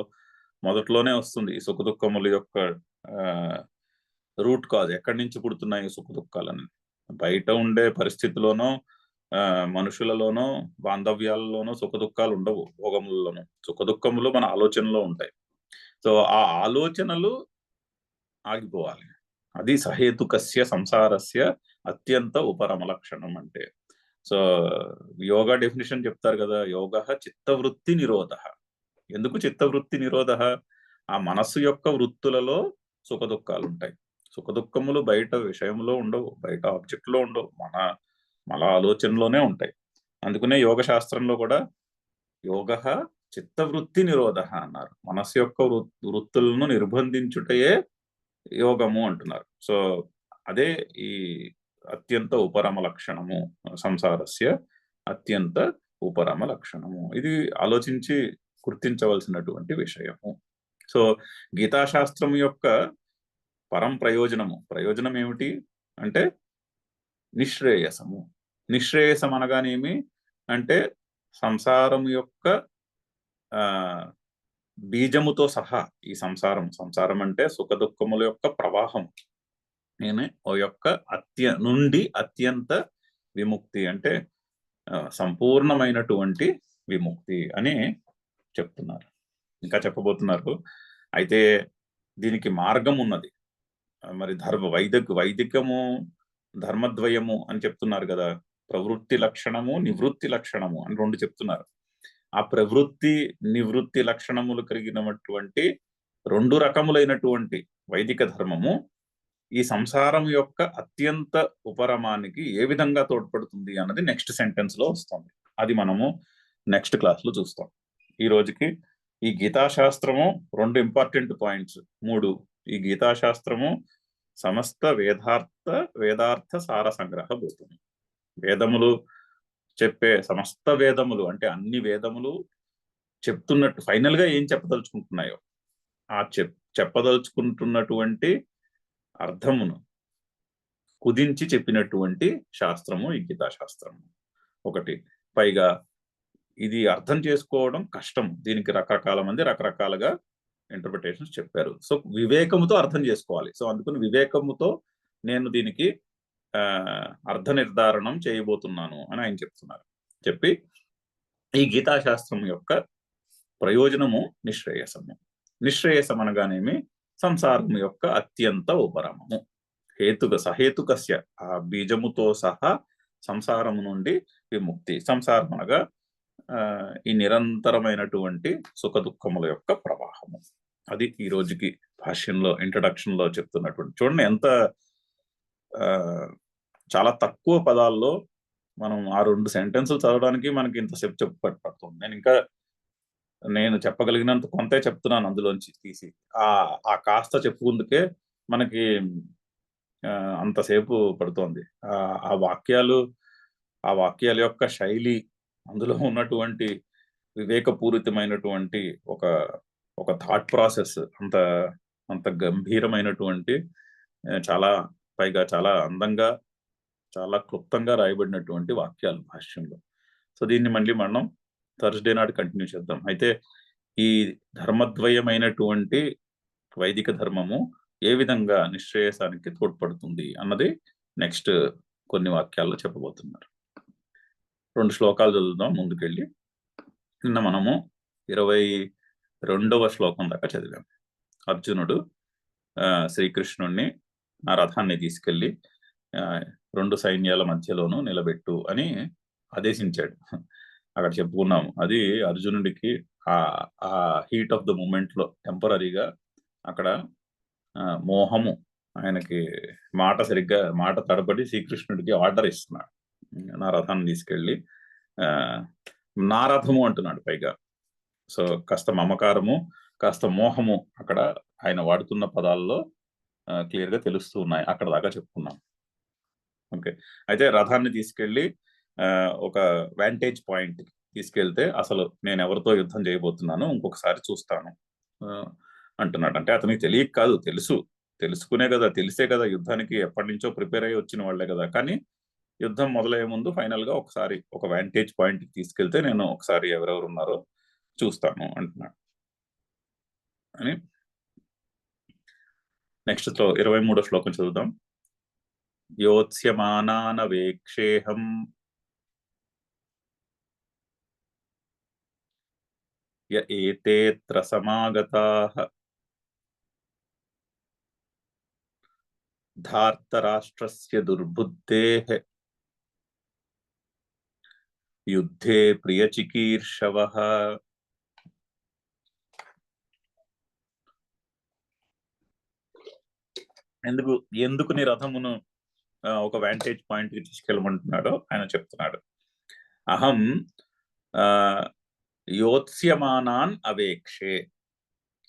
మొదట్లోనే వస్తుంది ఈ సుఖ దుఃఖముల యొక్క రూట్ కాజ్, ఎక్కడి నుంచి పుడుతున్నాయి సుఖ దుఃఖాలని. బయట ఉండే పరిస్థితిలోనో మనుషులలోనో బాంధవ్యాలలోనో సుఖ దుఃఖాలు ఉండవు, భోగములలోనూ. సుఖ దుఃఖములు మన ఆలోచనలో ఉంటాయి. సో ఆ ఆలోచనలు ఆగిపోవాలి. అది సహేతుకస్య సంసారస్య అత్యంత ఉపరమ లక్షణం అంటే. సో యోగా డెఫినేషన్ చెప్తారు కదా, యోగ చిత్తవృత్తి నిరోధ. ఎందుకు చిత్తవృత్తి నిరోధ? ఆ మనస్సు యొక్క వృత్తులలో సుఖ దుఃఖాలు ఉంటాయి. సుఖ దుఃఖములు బయట విషయంలో ఉండవు, బయట ఆబ్జెక్ట్ లో ఉండవు, మన ఆలోచనలోనే ఉంటాయి. అందుకనే యోగ శాస్త్రంలో కూడా యోగ చిత్తవృత్తి నిరోధ అన్నారు. మనస్సు యొక్క వృత్తులను నిర్బంధించుటయే యోగము అంటున్నారు. సో అదే ఈ అత్యంత ఉపరమ లక్షణము, సంసారస్య అత్యంత ఉపరమ లక్షణము. ఇది ఆలోచించి గుర్తించవలసినటువంటి విషయము. సో గీతాశాస్త్రం యొక్క పరం ప్రయోజనం ఏమిటి అంటే నిశ్రేయసము. నిశ్రేయసం అనగానేమి అంటే సంసారం యొక్క బీజముతో సహా ఈ సంసారం అంటే సుఖ దుఃఖముల యొక్క ప్రవాహం యొక్క అత్యంత విముక్తి అంటే సంపూర్ణమైనటువంటి విముక్తి అని చెప్తున్నారు. ఇంకా చెప్పబోతున్నారు. అయితే దీనికి మార్గం ఉన్నది. మరి వైదికము ధర్మద్వయము అని చెప్తున్నారు కదా, ప్రవృత్తి లక్షణము నివృత్తి లక్షణము అని 2 చెప్తున్నారు. ఆ ప్రవృత్తి నివృత్తి లక్షణములు కలిగినటువంటి 2 రకములైనటువంటి వైదిక ధర్మము ఈ సంసారం యొక్క అత్యంత ఉపరమానికి ఏ విధంగా తోడ్పడుతుంది అన్నది నెక్స్ట్ సెంటెన్స్ లో వస్తుంది. అది మనము నెక్స్ట్ క్లాస్ లో చూస్తాం. ఈ రోజుకి ఈ గీతాశాస్త్రము 2 ఇంపార్టెంట్ పాయింట్స్. 3 ఈ గీతాశాస్త్రము సమస్త వేదార్థ సార సంగ్రహ భూతము. వేదములు చెప్పే సమస్త వేదములు అంటే అన్ని వేదములు చెప్తున్నట్టు ఫైనల్ గా ఏం చెప్పదలుచుకుంటున్నాయో చెప్పదలుచుకుంటున్నటువంటి అర్థమును కుదించి చెప్పినటువంటి శాస్త్రము ఈ గీతాశాస్త్రము ఒకటి. పైగా ఇది అర్థం చేసుకోవడం కష్టం, దీనికి రకరకాల మంది రకరకాలుగా ఇంటర్ప్రిటేషన్స్ చెప్పారు. సో వివేకముతో అర్థం చేసుకోవాలి. సో అందుకని వివేకముతో నేను దీనికి అర్థ నిర్ధారణం చేయబోతున్నాను అని ఆయన చెప్తున్నారు. చెప్పి ఈ గీతాశాస్త్రం యొక్క ప్రయోజనము నిశ్రేయసము. నిశ్రేయసం అనగానేమి? సంసారము యొక్క అత్యంత ఉపరమము. సహేతుకస్య, ఆ బీజముతో సహా సంసారము నుండి విముక్తి. సంసారం అనగా ఈ నిరంతరమైనటువంటి సుఖ దుఃఖముల యొక్క ప్రవాహము. అది ఈ రోజుకి భాష్యంలో ఇంట్రడక్షన్ లో చెప్తున్నటువంటి. చూడండి ఎంత చాలా తక్కువ పదాల్లో మనం ఆ 2 సెంటెన్సులు చదవడానికి మనకి ఇంతసేపు చెప్పబడుతుంది. నేను చెప్పగలిగినంత కొంతే చెప్తున్నాను అందులోంచి తీసి. ఆ కాస్త చెప్పుకుందుకే మనకి అంతసేపు పడుతోంది. ఆ వాక్యాల యొక్క శైలి, అందులో ఉన్నటువంటి వివేకపూరితమైనటువంటి ఒక థాట్ ప్రాసెస్ అంత గంభీరమైనటువంటి, పైగా చాలా అందంగా, చాలా క్లుప్తంగా రాయబడినటువంటి వాక్యాలు భాష్యంలో. సో దీన్ని మళ్ళీ మనం థర్స్డే నాడు కంటిన్యూ చేద్దాం. అయితే ఈ ధర్మద్వయమైనటువంటి వైదిక ధర్మము ఏ విధంగా నిశ్రేయసానికి తోడ్పడుతుంది అన్నది నెక్స్ట్ కొన్ని వాక్యాల్లో చెప్పబోతున్నారు. 2 శ్లోకాలు చదువుదాం ముందుకెళ్ళి. నిన్న మనము 22వ శ్లోకం దాకా చదివాం. అర్జునుడు శ్రీకృష్ణుణ్ణి ఆ రథాన్ని తీసుకెళ్లి 2 సైన్యాల మధ్యలోనూ నిలబెట్టు అని ఆదేశించాడు. అక్కడ చెప్పుకున్నాము. అది అర్జునుడికి ఆ హీట్ ఆఫ్ ద మూమెంట్ లో టెంపరీగా అక్కడ మోహము, ఆయనకి మాట తడబడి శ్రీకృష్ణుడికి ఆర్డర్ ఇస్తున్నాడు. నా రథాన్ని తీసుకెళ్ళి నా రథము అంటున్నాడు పైగా. సో కాస్త మమకారము, కాస్త మోహము అక్కడ ఆయన వాడుతున్న పదాల్లో క్లియర్ గా తెలుస్తూ ఉన్నాయి. అక్కడ దాకా చెప్పుకున్నాం. ఓకే. అయితే రథాన్ని తీసుకెళ్లి ఒక వాంటేజ్ పాయింట్ తీసుకెళ్తే అసలు నేను ఎవరితో యుద్ధం చేయబోతున్నాను ఇంకొకసారి చూస్తాను అంటున్నాడు. అంటే అతనికి తెలియక కాదు, తెలుసుకునే కదా, తెలిసే కదా, యుద్ధానికి ఎప్పటి నుంచో ప్రిపేర్ అయ్యి వచ్చిన వాళ్లే కదా. కానీ యుద్ధం మొదలయ్యే ముందు ఫైనల్ గా ఒకసారి ఒక వాంటేజ్ పాయింట్ తీసుకెళ్తే నేను ఒకసారి ఎవరెవరు ఉన్నారో చూస్తాను అంటున్నాడు అని. నెక్స్ట్ 23వ శ్లోకం చదువుదాం. యోత్స్యమానానవేక్షేహం య ఏతేత్ర సమాగతాః ధార్తరాష్ట్రస్య దుర్బుద్ధేః యుద్ధే ప్రియచికీర్షవః. ఎందుకు నీ రథమును ఒక వాంటేజ్ పాయింట్ కి తీసుకెళ్ళమంటున్నాడో ఆయన చెప్తున్నాడు. అహం యోత్స్యమానాన్ అవేక్షే,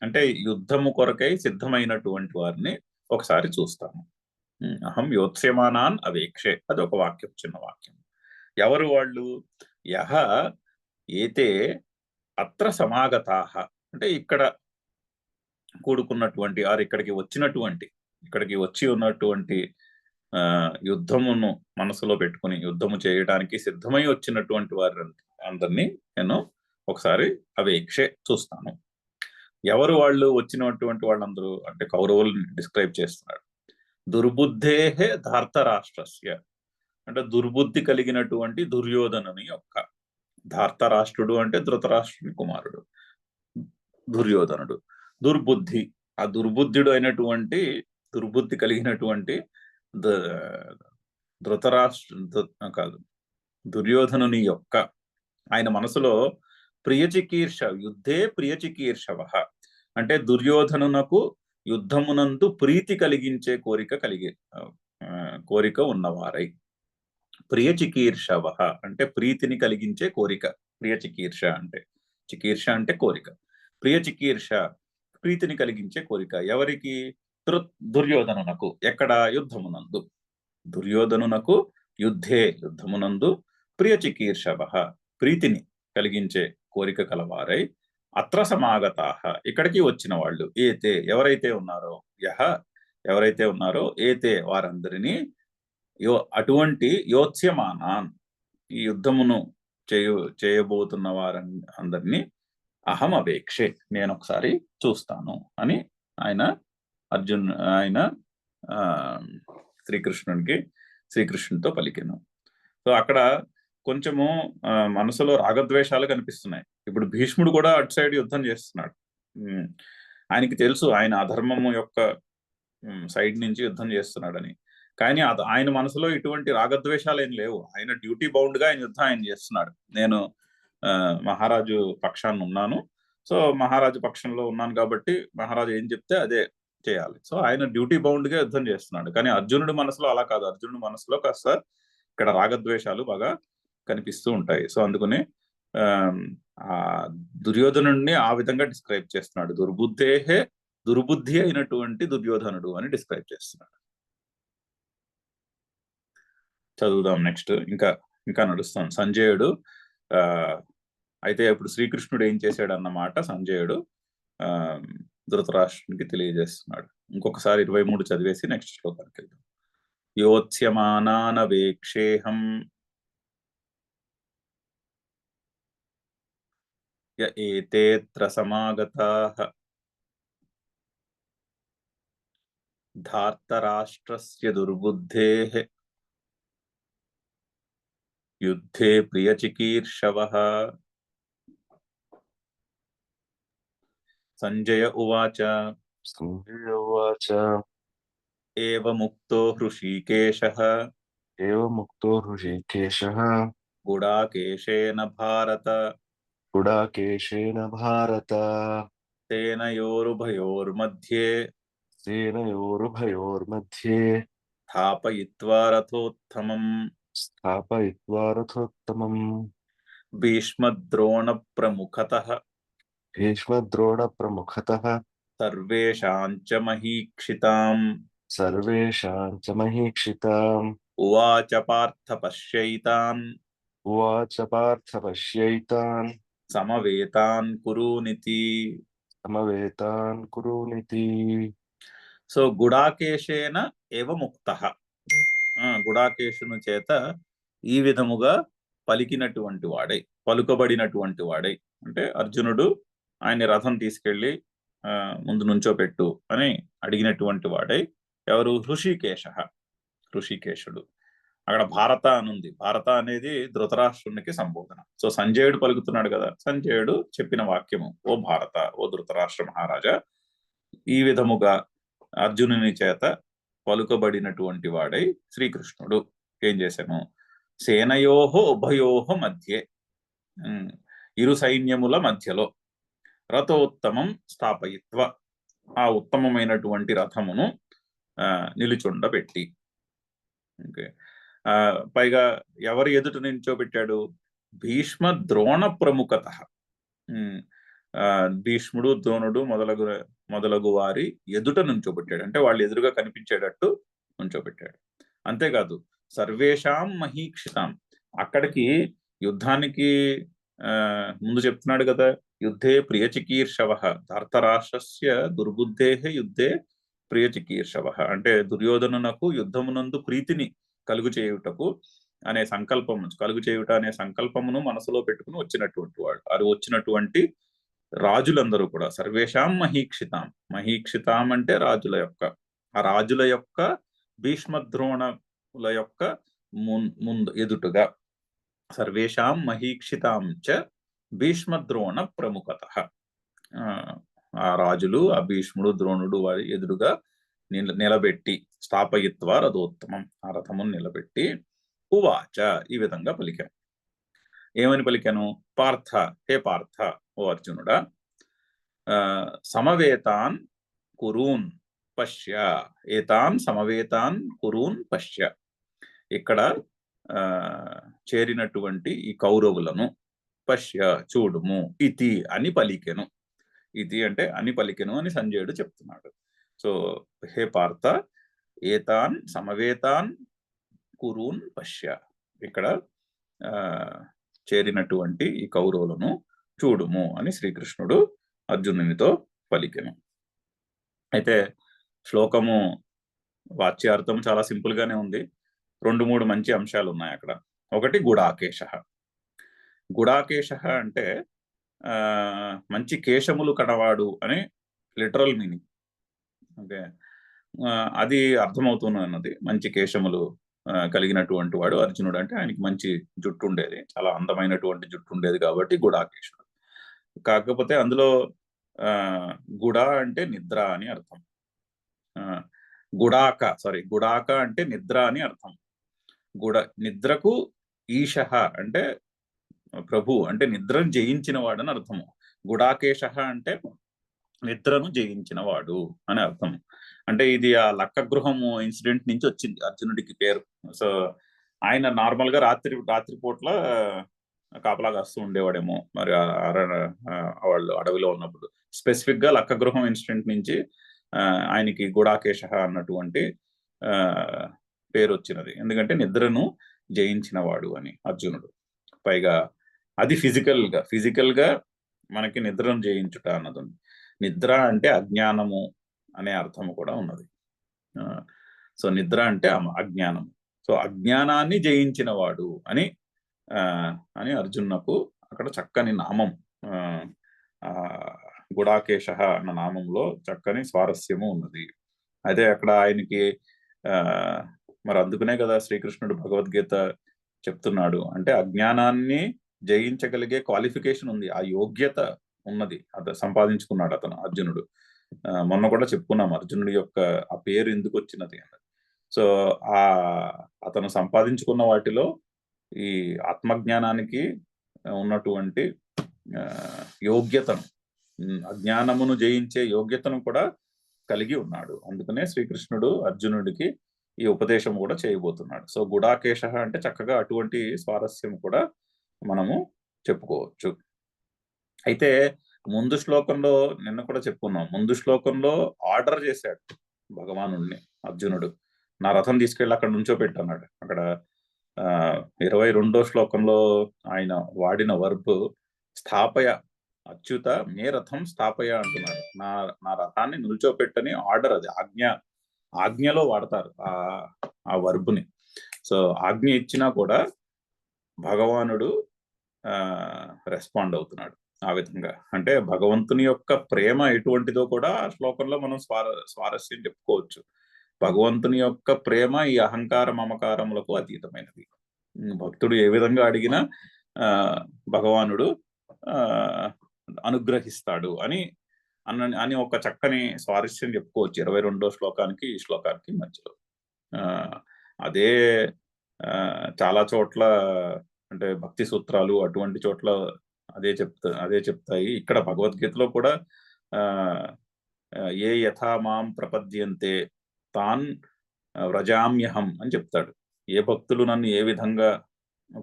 అంటే యుద్ధము కొరకై సిద్ధమైనటువంటి వారిని ఒకసారి చూస్తాను. అహం యోత్స్యమానాన్ అవేక్షే, అది ఒక వాక్యం, చిన్న వాక్యం. ఎవరు వాళ్ళు? యహ ఏతే అత్ర సమాగతాః, అంటే ఇక్కడ కూడుకున్నటువంటి ఇక్కడికి వచ్చి ఉన్నటువంటి యుద్ధమును మనసులో పెట్టుకుని యుద్ధము చేయడానికి సిద్ధమై వచ్చినటువంటి వారి అందరినీ నేను ఒకసారి అవేక్షే చూస్తాను. ఎవరు వాళ్ళు? వచ్చినటువంటి వాళ్ళందరూ అంటే కౌరవుల్ని డిస్క్రైబ్ చేస్తున్నాడు. దుర్బుద్ధేహే ధార్తరాష్ట్రస్య, అంటే దుర్బుద్ధి కలిగినటువంటి దుర్యోధనుని యొక్క. ధార్తరాష్ట్రుడు అంటే ధృతరాష్ట్రుని కుమారుడు, దుర్యోధనుడు. దుర్బుద్ధి, ఆ దుర్బుద్ధి కలిగినటువంటి దుర్యోధనుని యొక్క, ఆయన మనసులో ప్రియచికీర్ష, యుద్ధే ప్రియచికీర్షవ, అంటే దుర్యోధనునకు యుద్ధమునందు ప్రీతి కలిగించే కోరిక ఉన్నవారై. ప్రియచికీర్షవ అంటే ప్రీతిని కలిగించే కోరిక. ప్రియచికీర్ష అంటే, చికీర్ష అంటే కోరిక. ప్రియచికీర్ష ప్రీతిని కలిగించే కోరిక ఎవరికి? దుర్యోధనునకు. ఎక్కడ? యుద్ధమునందు. దుర్యోధనునకు యుద్ధమునందు ప్రియచికీర్షవ, ప్రీతిని కలిగించే కోరిక కలవారై అత్ర సమాగతాః ఇక్కడికి వచ్చిన వాళ్ళు ఏతే ఎవరైతే ఉన్నారో ఎవరైతే ఉన్నారో ఏతే వారందరినీ అటువంటి యోత్స్యమానాన్ ఈ యుద్ధమును చేయబోతున్న వారందరినీ అహం అపేక్షే నేను ఒకసారి చూస్తాను అని ఆయన ఆయన శ్రీకృష్ణునితో పలికెను. సో అక్కడ కొంచెము మనసులో రాగద్వేషాలు కనిపిస్తున్నాయి. ఇప్పుడు భీష్ముడు కూడా అటు సైడ్ యుద్ధం చేస్తున్నాడు. ఆయనకి తెలుసు ఆయన అధర్మము యొక్క సైడ్ నుంచి యుద్ధం చేస్తున్నాడని. కానీ ఆయన మనసులో ఇటువంటి రాగద్వేషాలు ఏం లేవు. ఆయన డ్యూటీ బౌండ్ గా ఆయన యుద్ధం ఆయన చేస్తున్నాడు. నేను మహారాజు పక్షాన్ని ఉన్నాను, సో మహారాజు పక్షంలో ఉన్నాను కాబట్టి మహారాజు ఏం చెప్తే అదే చేయాలి. సో ఆయన డ్యూటీ బౌండ్ గా యుద్ధం చేస్తున్నాడు. కానీ అర్జునుడి మనసులో అలా కాదు. అర్జునుడి మనసులో కాస్త ఇక్కడ రాగద్వేషాలు బాగా కనిపిస్తూ ఉంటాయి. సో అందుకని ఆ దుర్యోధనుడిని ఆ విధంగా డిస్క్రైబ్ చేస్తున్నాడు. దుర్బుద్ధి అయినటువంటి దుర్యోధనుడు అని డిస్క్రైబ్ చేస్తున్నాడు. చదువుదాం నెక్స్ట్. ఇంకా నడుస్తాం. సంజయుడు అయితే ఇప్పుడు శ్రీకృష్ణుడు ఏం చేశాడు అన్నమాట సంజయుడు ధృతరాష్ట్రునికి తెలియజేస్తున్నాడు. ఇంకొకసారి 23 చదివేసి నెక్స్ట్ శ్లోకానికి వెళ్దాం. యోత్స్యమానానవేక్షేహం య ఏతేత్ర సమాగతాః ధార్తరాష్ట్రస్య దుర్బుద్ధేః యుద్ధే ప్రియచికీర్షవః. సంజయ ఉవాచ ఏవముక్తో హృషీకేశః గుడాకేశేన భారత సేనయోరుభయోర్मध्ये స్థాపయిత్వా రథోత్తమం భీష్మద్రోణ ప్రముఖతః సర్వేషాం చ మహీక్షితాం ఉవాచ పార్థ పశ్యైతాన్ సమవేతాన్ కురూనితి. సో గుడాకేశేన ఏవ ముక్తః, గుడాకేశుని చేత ఈ విధముగా పలుకబడినటువంటి వాడై అంటే అర్జునుడు ఆయన రథం తీసుకెళ్లి ముందు నుంచోపెట్టు అని అడిగినటువంటి వాడై ఎవరు? హృషికేశుడు. అక్కడ భారత అనుంది. భారత అనేది ధృతరాష్ట్రునికి సంబోధన. సో సంజయుడు పలుకుతున్నాడు కదా, సంజయుడు చెప్పిన వాక్యము, ఓ భారత, ఓ ధృతరాష్ట్ర మహారాజా, ఈ విధముగా అర్జునుని చేత పలుకబడినటువంటి వాడై శ్రీకృష్ణుడు ఏం చేశాను? సేనయోహో ఉభయోహో మధ్యే, ఇరు సైన్యముల మధ్యలో రథోత్తమం స్థాపయిత్వ, ఆ ఉత్తమమైనటువంటి రథమును నిలుచుండబెట్టి. ఓకే, పైగా ఎవరి ఎదుట నిల్చోబెట్టాడు? భీష్మ ద్రోణ ప్రముఖత. భీష్ముడు, ద్రోణుడు మొదలగు వారి ఎదుట నుంచోబెట్టాడు, అంటే వాళ్ళు ఎదురుగా కనిపించేటట్టు నుంచోబెట్టాడు. అంతేకాదు సర్వేషాం మహీక్షితాం, అక్కడికి యుద్ధానికి ముందు చెప్తున్నాడు కదా, యుద్ధే ప్రియచికీర్షవ ధార్తరాష్ట్రస్య దుర్బుద్ధేః యుద్ధే ప్రియచికీర్షవ, అంటే దుర్యోధనునకు యుద్ధమునందు ప్రీతిని కలుగు చేయుట అనే సంకల్పమును మనసులో పెట్టుకుని వచ్చినటువంటి వాడు. అది వచ్చినటువంటి రాజులందరూ కూడా సర్వేషాం మహీక్షితాం అంటే ఆ రాజుల యొక్క భీష్మద్రోణుల యొక్క ముందు ఎదుటుగా సర్వేషాం మహీక్షితాం చ భీష్మద్రోణ ప్రముఖతః, ఆ రాజులు, ఆ భీష్ముడు, ద్రోణుడు వారి ఎదురుగా నిలబెట్టి స్థాపయిత్వా రథోత్తమం, ఆ రథమును నిలబెట్టి ఉవాచ ఈ విధంగా పలికాను. ఏమని పలికాను? పార్థ, హే పార్థ, ఓ అర్జునుడా, సమవేతాన్ కురూన్ పశ్య, ఏతాన్ సమవేతాన్ కురూన్ పశ్య, ఇక్కడ చేరినటువంటి ఈ కౌరవులను పశ్య చూడుము, ఇతి అని పలికెను. ఇది అంటే అని పలికెను అని సంజయుడు చెప్తున్నాడు. సో హే పార్థ, ఏతాన్ సమవేతాన్ కురూన్ పశ్య, ఇక్కడ చేరినటువంటి ఈ కౌరవులను చూడుము అని శ్రీకృష్ణుడు అర్జునునితో పలికెను. అయితే శ్లోకము వాచ్యార్థం చాలా సింపుల్ గానే ఉంది. 2-3 మంచి అంశాలు ఉన్నాయి అక్కడ. ఒకటి గుడాకేశ. గుడాకేశ అంటే మంచి కేశములు కడవాడు అని లిటరల్ మీనింగ్. ఓకే, అది అర్థమవుతున్నది. మంచి కేశములు కలిగినటువంటి వాడు అర్జునుడు అంటే ఆయనకి మంచి జుట్టు ఉండేది, చాలా అందమైనటువంటి జుట్టు ఉండేది కాబట్టి గుడాకేశుడు. కాకపోతే అందులో గుడ అంటే నిద్ర అని అర్థం. గుడాక అంటే నిద్ర అని అర్థం. నిద్రకు ఈశ అంటే ప్రభు, అంటే నిద్రను జయించిన వాడు అని అర్థము. గుడాకేశ అంటే నిద్రను జయించిన వాడు అని అర్థం. అంటే ఇది ఆ లక్క గృహము ఇన్సిడెంట్ నుంచి వచ్చింది అర్జునుడికి పేరు. సో ఆయన నార్మల్ గా రాత్రిపూట్ల కాపలా కాస్తూ ఉండేవాడేమో మరి వాళ్ళు అడవిలో ఉన్నప్పుడు. స్పెసిఫిక్ గా లక్క గృహం ఇన్సిడెంట్ నుంచి ఆయనకి గుడాకేశ అన్నటువంటి పేరు వచ్చినది. ఎందుకంటే నిద్రను జయించిన వాడు అని అర్జునుడు. పైగా అది ఫిజికల్ గా మనకి నిద్రను జయించుట అన్నది ఉంది. నిద్ర అంటే అజ్ఞానము అనే అర్థము కూడా ఉన్నది. సో నిద్ర అంటే అజ్ఞానము. సో అజ్ఞానాన్ని జయించిన వాడు అని అర్జునునకు అక్కడ చక్కని నామం, గుడాకేశ అన్న నామంలో చక్కని స్వారస్యము ఉన్నది. అయితే అక్కడ ఆయనకి మరి అందుకునే కదా శ్రీకృష్ణుడు భగవద్గీత చెప్తున్నాడు. అంటే అజ్ఞానాన్ని జయించగలిగే క్వాలిఫికేషన్ ఉంది, ఆ యోగ్యత ఉన్నది, సంపాదించుకున్నాడు అతను అర్జునుడు. మొన్న కూడా చెప్పుకున్నాం అర్జునుడి యొక్క ఆ పేరు ఎందుకు వచ్చినది అన్నది. సో అతను సంపాదించుకున్న వాటిలో ఈ ఆత్మజ్ఞానానికి ఉన్నటువంటి యోగ్యతను, అజ్ఞానమును జయించే యోగ్యతను కూడా కలిగి ఉన్నాడు. అందుకనే శ్రీకృష్ణుడు అర్జునుడికి ఈ ఉపదేశం కూడా చేయబోతున్నాడు. సో గుడాకేశ అంటే చక్కగా అటువంటి స్వారస్యం కూడా మనము చెప్పుకోవచ్చు. అయితే ముందు శ్లోకంలో నిన్న కూడా చెప్పుకున్నాం, ముందు శ్లోకంలో ఆర్డర్ చేశాడు భగవానుడిని అర్జునుడు, నా రథం తీసుకెళ్ళి అక్కడ నుంచోపెట్టన్నాడు. అక్కడ 22వ శ్లోకంలో ఆయన వాడిన వర్బ్ స్థాపయ, అచ్యుత మే రథం స్థాపయ అంటున్నాడు. నా రథాన్ని నిల్చోపెట్టని ఆర్డర్, అది ఆజ్ఞలో వాడతారు ఆ వర్బుని. సో ఆజ్ఞ ఇచ్చినా కూడా భగవానుడు రెస్పాండ్ అవుతున్నాడు ఆ విధంగా. అంటే భగవంతుని యొక్క ప్రేమ ఎటువంటిదో కూడా ఆ శ్లోకంలో మనం స్వారస్యం చెప్పుకోవచ్చు. భగవంతుని యొక్క ప్రేమ ఈ అహంకార మమకారములకు అతీతమైనది. భక్తుడు ఏ విధంగా అడిగినా భగవానుడు అనుగ్రహిస్తాడు అని ఒక చక్కని స్వారస్యం చెప్పుకోవచ్చు 22వ శ్లోకానికి ఈ శ్లోకానికి మధ్యలో. అదే చాలా చోట్ల అంటే భక్తి సూత్రాలు అటువంటి చోట్ల అదే చెప్తాయి. ఇక్కడ భగవద్గీతలో కూడా ఏ యథా మాం ప్రపద్యంతే తాన్ వ్రజామ్యహం అని చెప్తాడు. ఏ భక్తులు నన్ను ఏ విధంగా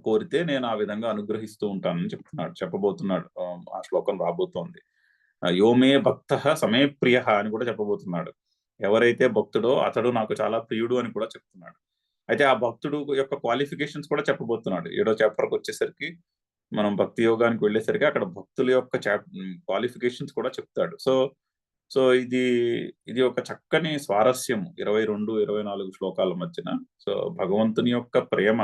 కోరితే నేను ఆ విధంగా అనుగ్రహిస్తూ ఉంటానని చెప్పబోతున్నాడు. ఆ శ్లోకం రాబోతోంది. యోమే భక్త సమే ప్రియ అని కూడా చెప్పబోతున్నాడు. ఎవరైతే భక్తుడో అతడు నాకు చాలా ప్రియుడు అని కూడా చెప్తున్నాడు. అయితే ఆ భక్తుడు యొక్క క్వాలిఫికేషన్స్ కూడా చెప్పబోతున్నాడు. 7వ చాప్టర్కి వచ్చేసరికి, మనం భక్తి యోగానికి వెళ్ళేసరికి అక్కడ భక్తుల యొక్క క్వాలిఫికేషన్స్ కూడా చెప్తాడు. సో ఇది ఒక చక్కని స్వారస్యం 22-24 శ్లోకాల మధ్యన. సో భగవంతుని యొక్క ప్రేమ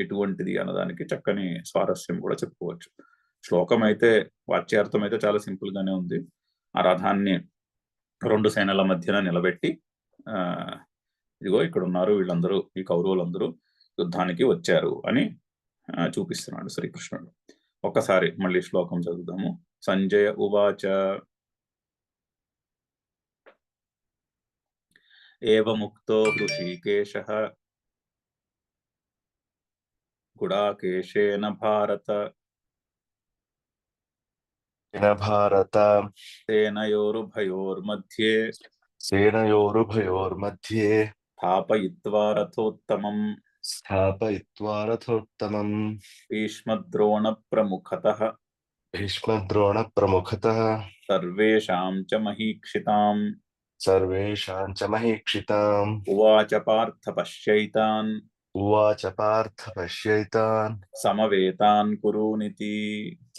ఎటువంటిది అన్నదానికి చక్కని స్వారస్యం కూడా చెప్పుకోవచ్చు. శ్లోకం అయితే వాచ్యార్థం అయితే చాలా సింపుల్ గానే ఉంది. ఆ రథాన్ని 2 సేనల మధ్యన నిలబెట్టి ఇదిగో ఇక్కడ ఉన్నారు వీళ్ళందరూ, ఈ కౌరవులందరూ యుద్ధానికి వచ్చారు అని చూపిస్తున్నాడు శ్రీకృష్ణుడు. ఒక్కసారి మళ్ళీ శ్లోకం చదువుదాము. సంజయ ఉవాచ ఏవముక్తో హృషీకేశః గుడాకేశేన భారత సేనయోరుభయోర్मध्ये స్థాపయిత్వా రథోత్తమం భీష్మద్రోణ ప్రముఖతః సర్వేషాం చ మహీక్షితాం ఉవాచ పార్థ పశ్యైతాన్ उवाच पार्थ पश्यैतान् సమవేతాన్ కురూనితి.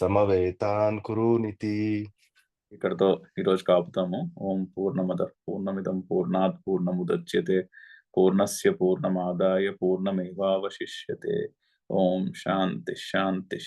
समवेतान् कुरूनिति। ఇక్కడతో ఈరోజు ఆపుతాము. ఓం పూర్ణమద పూర్ణమిదం పూర్ణాత్ పూర్ణముదచ్యతే పూర్ణస్య పూర్ణమాదాయ పూర్ణమేవావశిష్యతే. ఓం శాంతి శాంతి